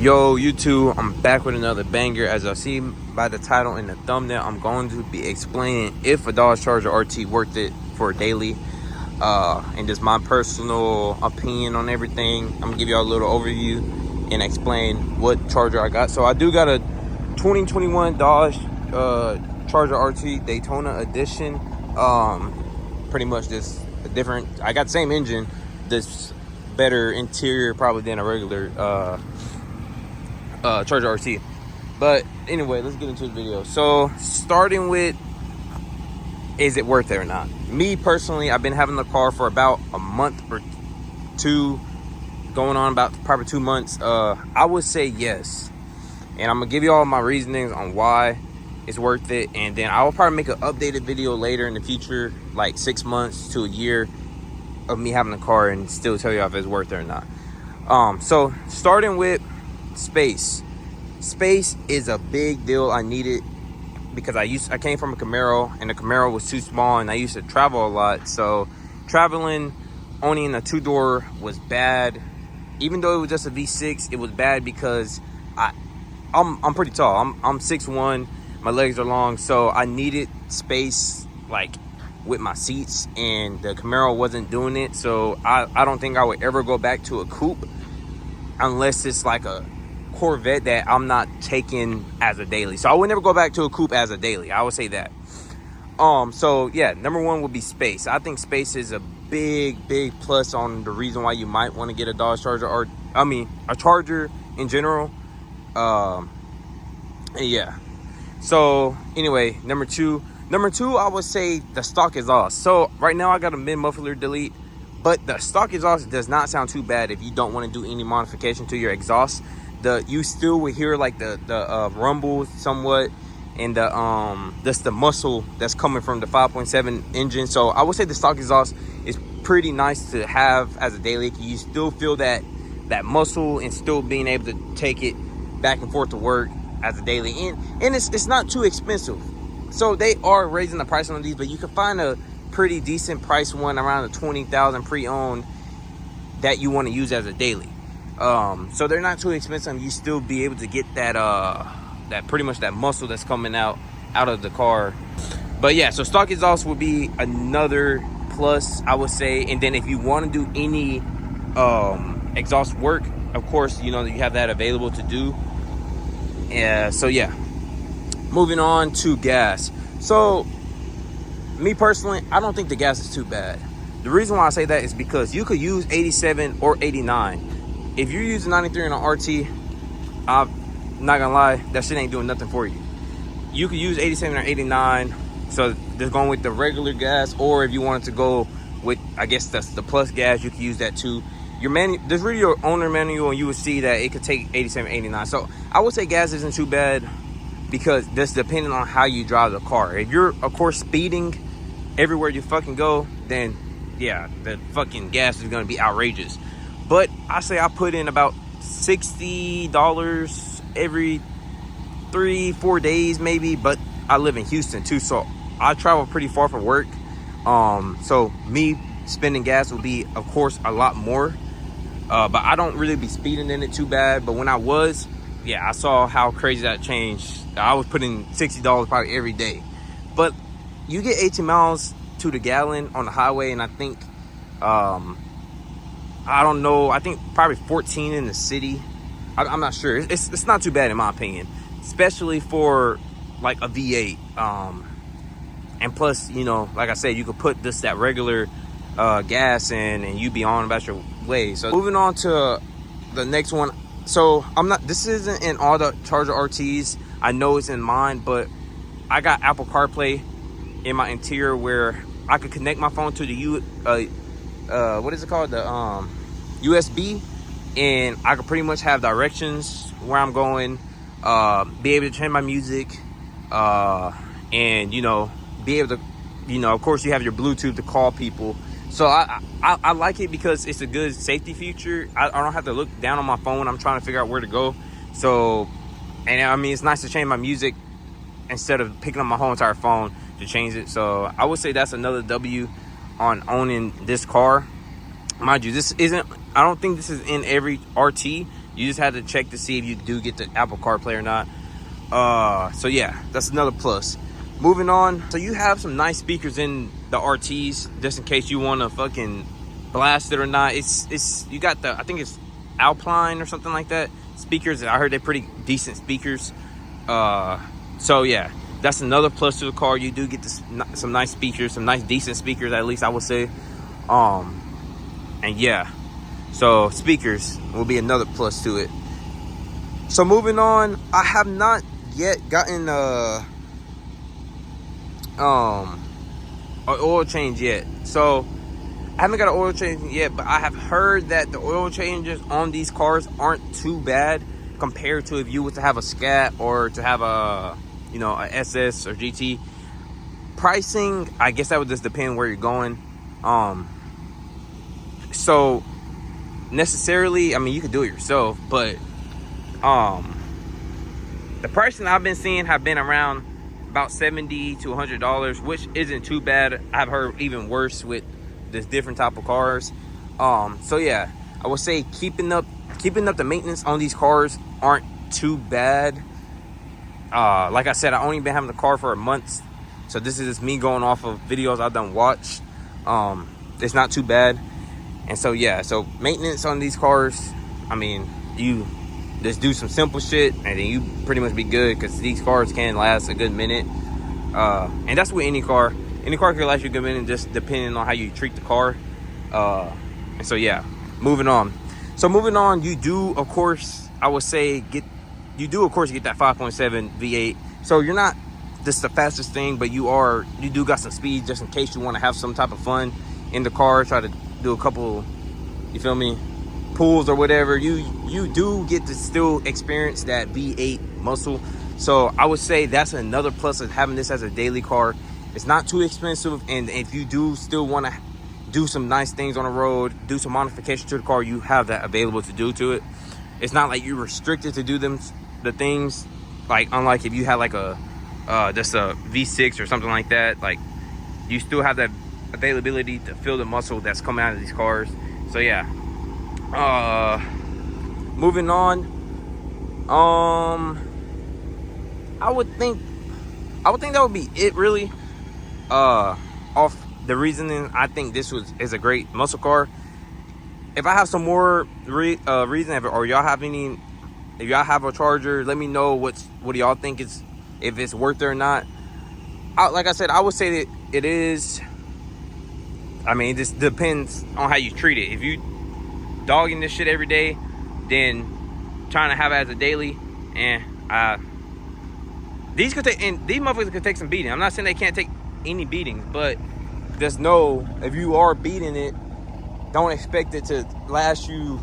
Yo, YouTube, I'm back with another banger. As I see by the title and the thumbnail, I'm going to be explaining if a Dodge Charger RT worth it for a daily. And just my personal opinion on everything. I'm gonna give y'all a little overview and explain what Charger I got. So I do got a 2021 Dodge Charger RT Daytona Edition. Pretty much just a different, I got the same engine, this better interior probably than a regular Charger RT. But anyway, let's get into the video. So starting with, is it worth it or not? Me personally, I've been having the car for about a month or two, going on about probably 2 months. I would say yes, and I'm gonna give you all my reasonings on why it's worth it, and then I will probably make an updated video later in the future, like 6 months to a year of me having the car, and still tell you if it's worth it or not. So starting with space is a big deal. I need it because I came from a Camaro, and the Camaro was too small, and I used to travel a lot. So traveling only in a 2-door was bad. Even though it was just a V6, it was bad because I'm pretty tall. I'm 6'1", my legs are long, so I needed space like with my seats, and the Camaro wasn't doing it. So I don't think I would ever go back to a coupe unless it's like a Corvette that I'm not taking as a daily. So I would never go back to a coupe as a daily, I would say that. So yeah, number one would be space. I think space is a big plus on the reason why you might want to get a Dodge Charger, or a Charger in general. Yeah. So anyway, number two, I would say the stock exhaust. So right now I got a mid muffler delete, but the stock exhaust does not sound too bad if you don't want to do any modification to your exhaust. You still will hear like the rumble somewhat, and that's the muscle that's coming from the 5.7 engine. So I would say the stock exhaust is pretty nice to have as a daily. You still feel that muscle, and still being able to take it back and forth to work as a daily. And it's not too expensive. So they are raising the price on these, but you can find a pretty decent price one around the 20,000 pre-owned that you want to use as a daily. So they're not too expensive. You still be able to get that pretty much that muscle that's coming out of the car. But yeah, so stock exhaust would be another plus, I would say. And then if you want to do any exhaust work, of course, you know that you have that available to do. So yeah, moving on to gas. So me personally, I don't think the gas is too bad. The reason why I say that is because you could use 87 or 89. If you're using 93 in an RT, I'm not gonna lie, that shit ain't doing nothing for you. You could use 87 or 89, so just going with the regular gas, or if you wanted to go with, I guess that's the plus gas, you could use that too. There's really your owner manual, and you will see that it could take 87, 89. So I would say gas isn't too bad, because that's depending on how you drive the car. If you're, of course, speeding everywhere you fucking go, then yeah, the fucking gas is gonna be outrageous. But I say I put in about $60 every 3-4 days maybe. But I live in Houston too, so I travel pretty far for work. So me spending gas will be, of course, a lot more. But I don't really be speeding in it too bad. But when I was, yeah, I saw how crazy that changed. I was putting $60 probably every day. But you get 18 miles to the gallon on the highway, and I think I don't know, I think probably 14 in the city. I'm not sure. It's not too bad in my opinion, especially for like a V8. And plus, you know, like I said, you could put that regular gas in, and you be on about your way. So moving on to the next one. So this isn't in all the Charger RTs. I know it's in mine, but I got Apple CarPlay in my interior where I could connect my phone to the what is it called, the USB, and I could pretty much have directions where I'm going, be able to change my music, and you know, be able to, you know, of course you have your Bluetooth to call people. So I like it because it's a good safety feature. I don't have to look down on my phone when I'm trying to figure out where to go. So, and I mean, it's nice to change my music instead of picking up my whole entire phone to change it. So I would say that's another W on owning this car. Mind you, this isn't, I don't think this is in every RT, You just had to check to see if you do get the Apple CarPlay or not. So yeah, that's another plus. Moving on, so you have some nice speakers in the RTs, just in case you want to fucking blast it or not. It's you got the, I think it's Alpine or something like that speakers. I heard they're pretty decent speakers. So yeah, that's another plus to the car. You do get this, some nice speakers, some nice decent speakers, at least I would say. And yeah, so speakers will be another plus to it. So moving on, I have not yet gotten an oil change yet. So I haven't got an oil change yet, but I have heard that the oil changes on these cars aren't too bad compared to if you were to have a Scat or to have a, you know, a SS or GT. Pricing, I guess that would just depend where you're going. So necessarily, I mean, you could do it yourself, but the pricing I've been seeing have been around about $70 to $100, which isn't too bad. I've heard even worse with this different type of cars. So yeah, I would say keeping up the maintenance on these cars aren't too bad. Like I said, I only been having the car for a month, so this is just me going off of videos I've done watched. It's not too bad. And so yeah, so maintenance on these cars, I mean, you just do some simple shit and then you pretty much be good, because these cars can last a good minute. And that's with any car. Any car can last you a good minute, just depending on how you treat the car. And so yeah, moving on. So moving on, you do, of course, I would say get that 5.7 V8. So you're not just the fastest thing, but you do got some speed just in case you want to have some type of fun in the car. Try to do a couple, you feel me, pulls or whatever. You do get to still experience that V8 muscle. So I would say that's another plus of having this as a daily car. It's not too expensive, and if you do still want to do some nice things on the road, do some modification to the car, you have that available to do to it. It's not like you're restricted to do the things, like unlike if you had like a just a V6 or something like that. Like, you still have that availability to feel the muscle that's coming out of these cars. So yeah, moving on, I would think that would be it, really. Off the reasoning, I think this is a great muscle car. If I have some more reason, or y'all have any, if y'all have a Charger, let me know what do y'all think if it's worth it or not. Like I said, I would say that it is. I mean, it just depends on how you treat it. If you dogging this shit every day, then trying to have it as a daily, and these motherfuckers could take some beating. I'm not saying they can't take any beatings, but just know if you are beating it, don't expect it to last you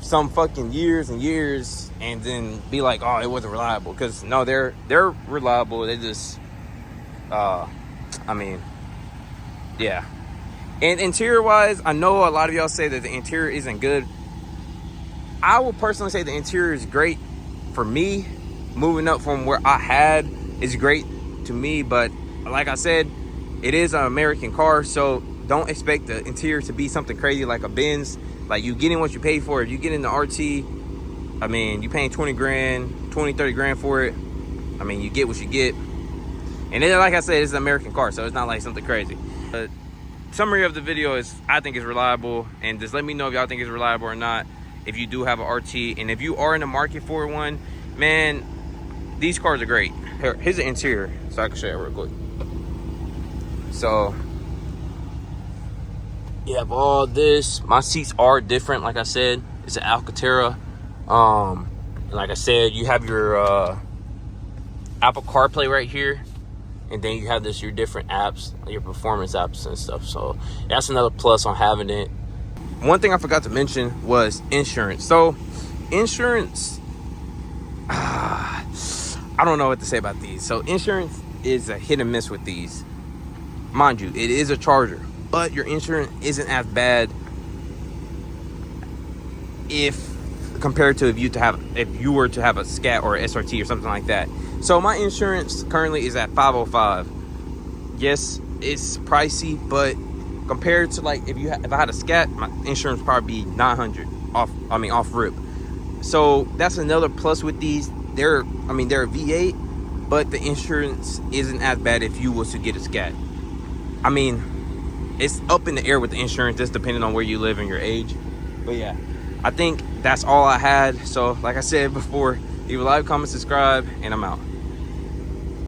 some fucking years and years and then be like, oh, it wasn't reliable. Because no, they're reliable. They just I mean, yeah. And interior wise, I know a lot of y'all say that the interior isn't good. I will personally say the interior is great for me. Moving up from where I had is great to me, but like I said, it is an American car, so don't expect the interior to be something crazy like a Benz. Like, you getting what you pay for. If you get in the RT, I mean, you paying 20 grand, 20, 30 grand for it. I mean, you get what you get. And then, like I said, it's an American car, so it's not like something crazy. But summary of the video is, I think it's reliable, and just let me know if y'all think it's reliable or not, if you do have an RT. And if you are in the market for one, man, these cars are great. Here's the interior, so I can show you real quick. So you have all this. My seats are different, like I said. It's an Alcantara. And like I said, you have your Apple CarPlay right here, and then you have your different apps, your performance apps and stuff. So that's another plus on having it. One thing I forgot to mention was insurance. So insurance, I don't know what to say about these. So insurance is a hit and miss with these. Mind you, it is a Charger, but your insurance isn't as bad compared to if you were to have a Scat or a SRT or something like that. So my insurance currently is at $505. Yes, it's pricey, but compared to, like, if I had a Scat, my insurance would probably be $900 off rip. So that's another plus with these. They're a V8, but the insurance isn't as bad if you was to get a scat. I mean, it's up in the air with the insurance, just depending on where you live and your age. But yeah, I think that's all I had. So like I said before, leave a like, comment, subscribe, and I'm out.